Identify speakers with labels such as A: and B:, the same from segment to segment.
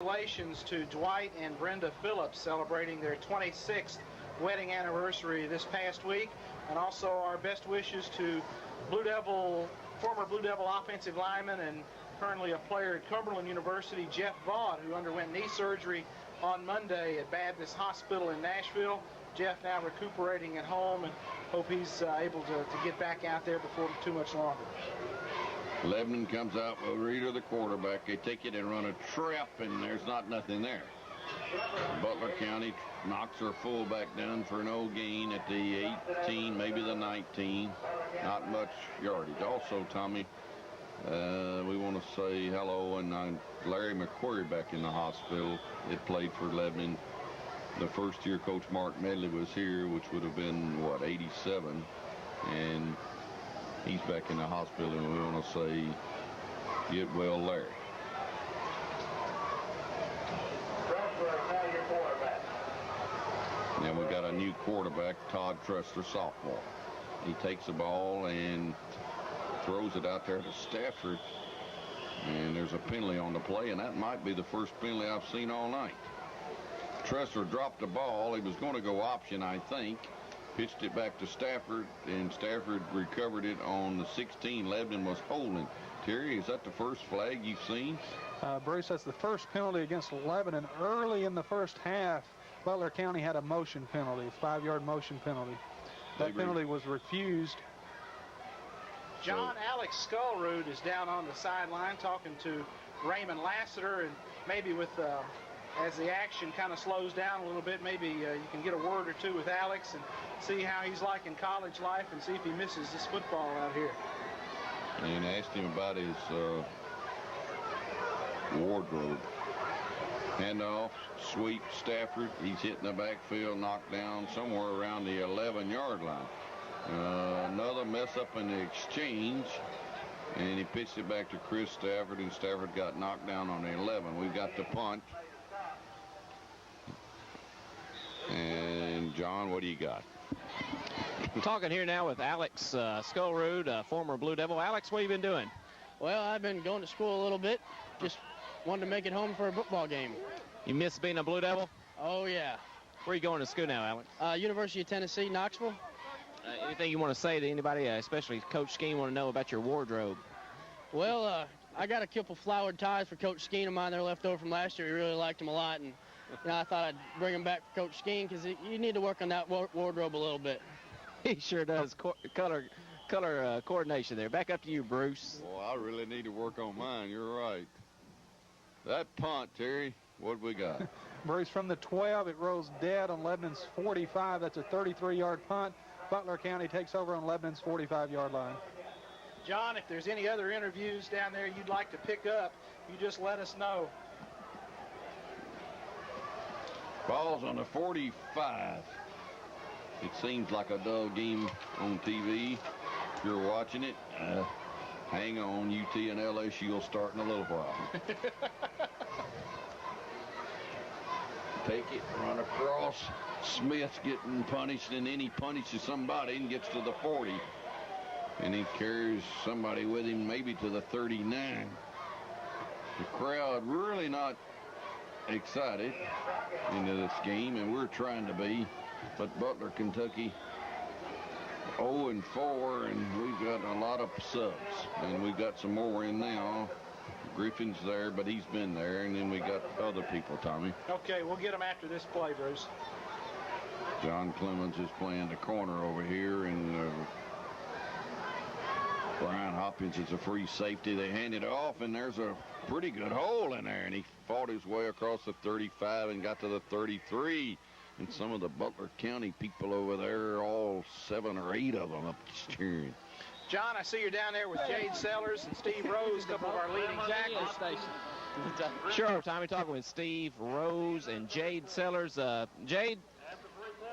A: Congratulations to Dwight and Brenda Phillips celebrating their 26th wedding anniversary this past week, and also our best wishes to former Blue Devil offensive lineman and currently a player at Cumberland University, Jeff Vaught, who underwent knee surgery on Monday at Baptist Hospital in Nashville. Jeff now recuperating at home, and hope he's able to get back out there before too much longer.
B: Lebanon comes out with Reeder, the quarterback. They take it and run a trap, and there's nothing there. Butler County knocks their fullback down for no gain at the 18, maybe the 19. Not much yardage. Also, Tommy, we want to say hello, and Larry McQuarrie back in the hospital. It played for Lebanon the first year Coach Mark Medley was here, which would have been, what, 87. And he's back in the hospital, and we want to say, get well, Larry. Now we got a new quarterback, Todd Tressler, sophomore. He takes the ball and throws it out there to Stafford, and there's a penalty on the play, and that might be the first penalty I've seen all night. Tressler dropped the ball. He was going to go option, I think. Pitched it back to Stafford, and Stafford recovered it on the 16. Lebanon was holding. Terry, is that the first flag you've seen?
C: Bruce, that's the first penalty against Lebanon. Early in the first half, Butler County had a motion penalty, a 5-yard motion penalty. That penalty was refused.
A: John Alex Skullroot is down on the sideline talking to Raymond Lassiter, and maybe with as the action kind of slows down a little bit, maybe you can get a word or two with Alex and see how he's like in college life and see if he misses this football out here.
B: And asked him about his wardrobe. Handoff, sweep, Stafford. He's hitting the backfield, knocked down somewhere around the 11-yard line. Another mess up in the exchange, and he pitched it back to Chris Stafford, and Stafford got knocked down on the 11. We've got the punt. And John, what do you got?
D: I'm talking here now with Alex Skullroot, former Blue Devil. Alex, what have you been doing?
E: Well, I've been going to school a little bit. Just wanted to make it home for a football game.
D: You miss being a Blue Devil?
E: Oh, yeah.
D: Where are you going to school now, Alex?
E: University of Tennessee, Knoxville.
D: Anything you want to say to anybody, especially Coach Skeen, want to know about your wardrobe?
E: Well, I got a couple flowered ties for Coach Skeen of mine. They're left over from last year. He really liked them a lot, and I thought I'd bring them back for Coach Skeen because you need to work on that wardrobe a little bit.
D: He sure does. Color coordination there. Back up to you, Bruce.
B: Well, I really need to work on mine. You're right. That punt, Terry, what we got?
C: Bruce, from the 12, it rolls dead on Lebanon's 45. That's a 33-yard punt. Butler County takes over on Lebanon's 45-yard line.
A: John, if there's any other interviews down there you'd like to pick up, you just let us know.
B: Ball's on the 45. It seems like a dull game on TV. If you're watching it, hang on. UT and LSU will start in a little while. Take it, run across. Smith's getting punished, and then he punishes somebody and gets to the 40. And he carries somebody with him maybe to the 39. The crowd really not excited into this game, and we're trying to be. But Butler, Kentucky, 0-4, and we've got a lot of subs. And we've got some more in now. Griffin's there, but he's been there. And then we got other people, Tommy.
A: Okay, we'll get them after this play, Bruce.
B: John Clemens is playing the corner over here, and Brian Hopkins is a free safety. They hand it off, and there's a pretty good hole in there, and he fought his way across the 35 and got to the 33. And some of the Butler County people over there, all 7 or 8 of them up cheering.
A: John, I see you're down there with Jade Sellers and Steve Rose, a couple of our leading tacklers.
D: Sure, Tommy, talking with Steve Rose and Jade Sellers. Jade,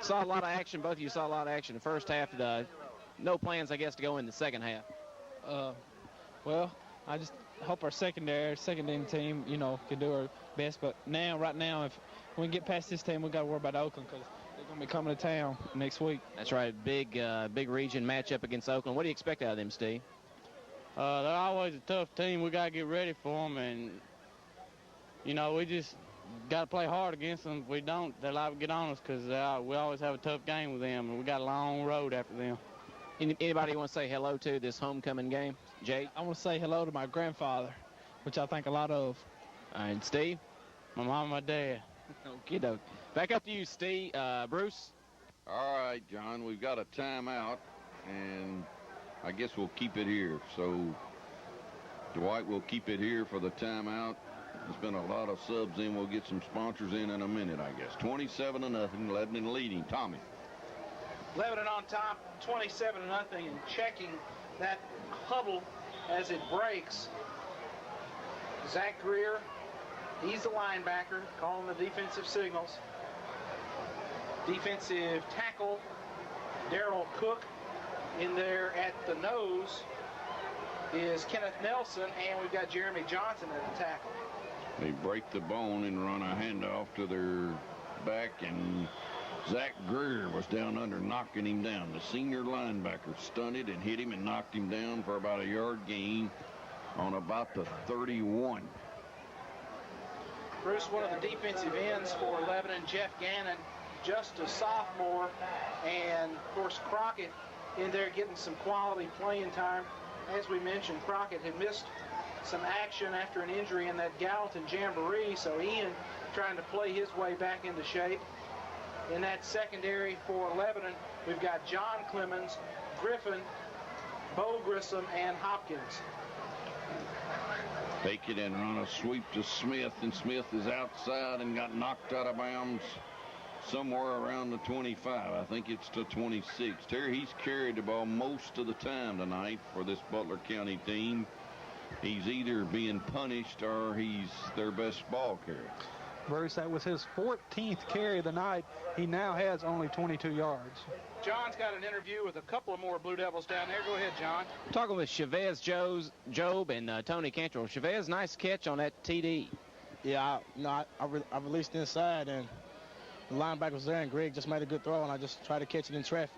D: saw a lot of action. Both of you saw a lot of action in the first half. No plans, I guess, to go in the second half.
F: Well, I just hope our second team, can do our best. But right now, if we can get past this team, we got to worry about Oakland because they're going to be coming to town next week.
D: That's right, big region matchup against Oakland. What do you expect out of them, Steve?
E: They're always a tough team. We got to get ready for them, and You know, we just got to play hard against them. If we don't, they'll liable to get on us because we always have a tough game with them, and we got a long road after them.
D: Anybody you want to say hello to this homecoming game? Jay?
F: I want to say hello to my grandfather, which I think a lot of.
D: All right, Steve?
E: My mom and my dad.
D: Okie doke. Back up to you, Steve. Bruce?
B: All right, John, we've got a timeout, and I guess we'll keep it here. So Dwight will keep it here for the timeout. There's been a lot of subs in. We'll get some sponsors in a minute, I guess. 27-0, Lebanon leading. Tommy.
A: Lebanon on top, 27-0, and checking that huddle as it breaks. Zach Greer, he's the linebacker, calling the defensive signals. Defensive tackle, Darrell Cook. In there at the nose is Kenneth Nelson, and we've got Jeremy Johnson at the tackle.
B: They break the bone and run a handoff to their back, and Zach Greer was down under, knocking him down. The senior linebacker stunted and hit him and knocked him down for about a yard gain on about the 31.
A: Bruce, one of the defensive ends for Lebanon, Jeff Gannon, just a sophomore, and of course Crockett in there getting some quality playing time. As we mentioned, Crockett had missed some action after an injury in that Gallatin Jamboree, so Ian trying to play his way back into shape. In that secondary for Lebanon, we've got John Clemens, Griffin, Bo Grissom, and Hopkins.
B: Take it and run a sweep to Smith, and Smith is outside and got knocked out of bounds somewhere around the 25. I think it's to 26. Terry, he's carried the ball most of the time tonight for this Butler County team. He's either being punished or he's their best ball carrier.
C: Bruce, that was his 14th carry of the night. He now has only 22 yards.
A: John's got an interview with a couple of more Blue Devils down there. Go ahead, John.
D: Talking with Chavez Job and Tony Cantrell. Chavez, nice catch on that TD.
E: Yeah, I released inside, and the linebacker was there, and Greg just made a good throw, and I just tried to catch it in traffic.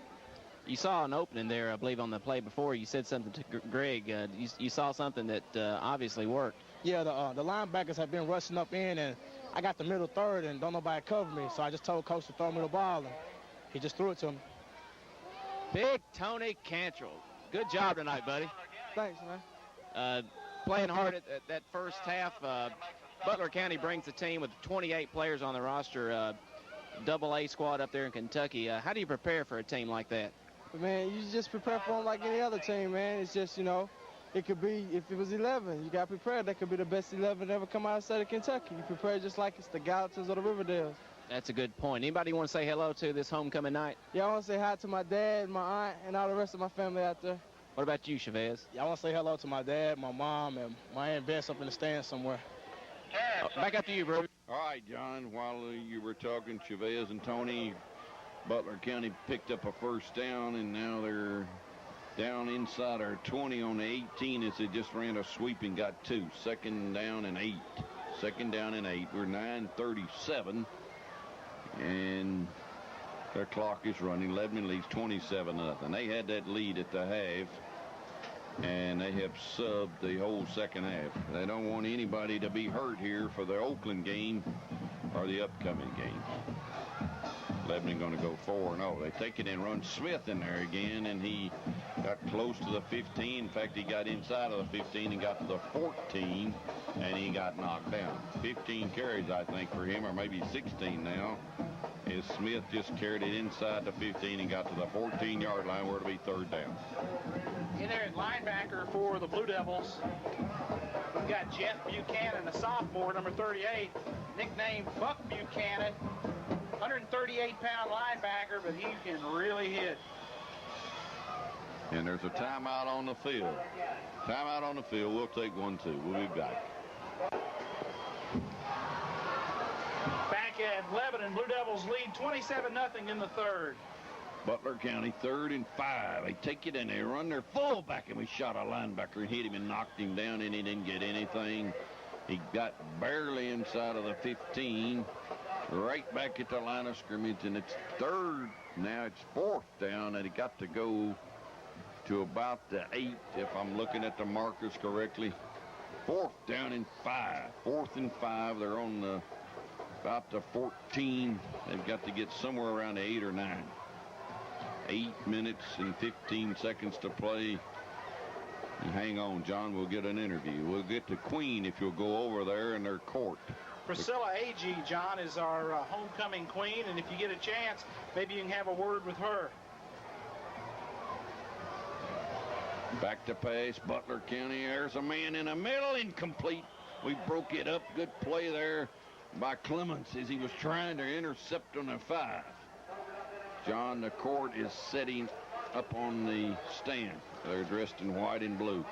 D: You saw an opening there, I believe, on the play before. You said something to Greg. You saw something that obviously worked.
E: Yeah, the linebackers have been rushing up in, and I got the middle third, and don't nobody cover me. So I just told Coach to throw me the ball, and he just threw it to me.
D: Big Tony Cantrell. Good job tonight, buddy.
E: Thanks, man.
D: Playing hard at that first half. Butler County brings the team with 28 players on the roster. Double-A squad up there in Kentucky. How do you prepare for a team like that?
E: Man, you just prepare for them like any other team, man. It's just, it could be, if it was 11, you got to prepare. That could be the best 11 ever come outside of Kentucky. You prepare just like it's the Gallatins or the Riverdales.
D: That's a good point. Anybody want to say hello to this homecoming night?
E: Yeah, I want to say hi to my dad, my aunt, and all the rest of my family out there.
D: What about you, Chavez?
E: Yeah, I want to say hello to my dad, my mom, and my Aunt Bess up in the stands somewhere.
D: Back up to you, bro.
B: All right, John, while you were talking, Chavez and Tony, Butler County picked up a first down, and now they're down inside our 20 on the 18 as they just ran a sweep and got 2. Second down and 8. Second down and 8. We're 9:37, and their clock is running. Lebanon leads 27-0. They had that lead at the half, and they have subbed the whole second half. They don't want anybody to be hurt here for the Oakland game or the upcoming game. Lebanon going to go 4-0. They take it and run Smith in there again, and he got close to the 15. In fact, he got inside of the 15 and got to the 14, and he got knocked down. 15 carries, I think, for him, or maybe 16 now, as Smith just carried it inside the 15 and got to the 14-yard line where it'll be third down.
A: In there at linebacker for the Blue Devils, we've got Jeff Buchanan, a sophomore, number 38, nicknamed Buck Buchanan. 138-pound linebacker, but he can really hit.
B: And there's a timeout on the field. Timeout on the field. We'll take 1-2. We'll be back.
A: Back at Lebanon, Blue Devils lead 27-0 in the third.
B: Butler County 3rd and 5. They take it and they run their fullback, and we shot a linebacker and hit him and knocked him down, and he didn't get anything. He got barely inside of the 15. Right back at the line of scrimmage, and it's third. Now it's 4th down, and it got to go to about the 8, if I'm looking at the markers correctly. 4th down and 5. 4th and 5. They're on about the 14. They've got to get somewhere around 8 or 9. 8 minutes and 15 seconds to play. And hang on, John, we'll get an interview. We'll get to Queen if you'll go over there in their court.
A: Priscilla Agee, John, is our homecoming queen, and if you get a chance, maybe you can have a word with her.
B: Back to pass, Butler County. There's a man in the middle, incomplete. We broke it up. Good play there by Clements as he was trying to intercept on a 5. John, the court is setting up on the stand. They're dressed in white and blue.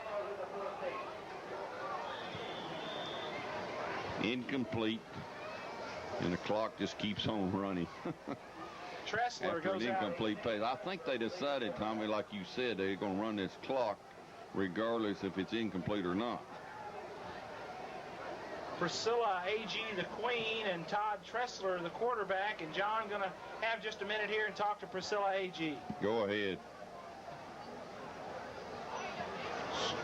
B: Incomplete. And the clock just keeps on running.
A: Tressler
B: After
A: goes
B: an
A: out.
B: incomplete pass. I think they decided, Tommy, like you said, they're going to run this clock regardless if it's incomplete or not.
A: Priscilla Agee, the queen, and Todd Tressler, the quarterback. And John, going to have just a minute here and talk to Priscilla Agee.
B: Go ahead.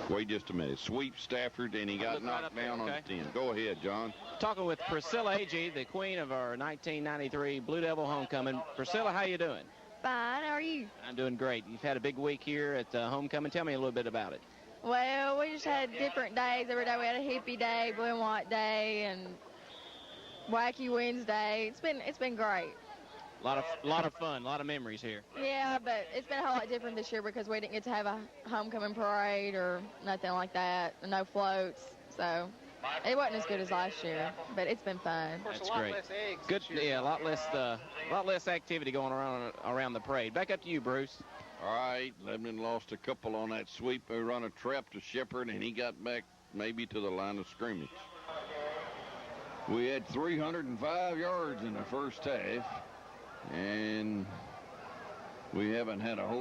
B: Wait just a minute. Sweep Stafford, and he got knocked down on the 10. Go ahead, John.
D: Talking with Priscilla Agee, the queen of our 1993 Blue Devil homecoming. Priscilla, how you doing?
G: Fine, how are you?
D: I'm doing great. You've had a big week here at homecoming. Tell me a little bit about it.
G: Well, we just had different days. Every day we had a hippie day, blue and white day, and wacky Wednesday. It's been great.
D: A lot of fun, a lot of memories here.
G: Yeah, but it's been a whole lot different this year because we didn't get to have a homecoming parade or nothing like that, no floats. So it wasn't as good as last year, but it's been fun.
A: Of course,
D: That's
A: a lot
D: great.
A: less eggs
D: Good,
A: this year.
D: yeah, a lot less activity going around the parade. Back up to you, Bruce.
B: All right, Lebanon lost a couple on that sweep. They run a trap to Shepard, and he got back maybe to the line of scrimmage. We had 305 yards in the first half, and we haven't had a whole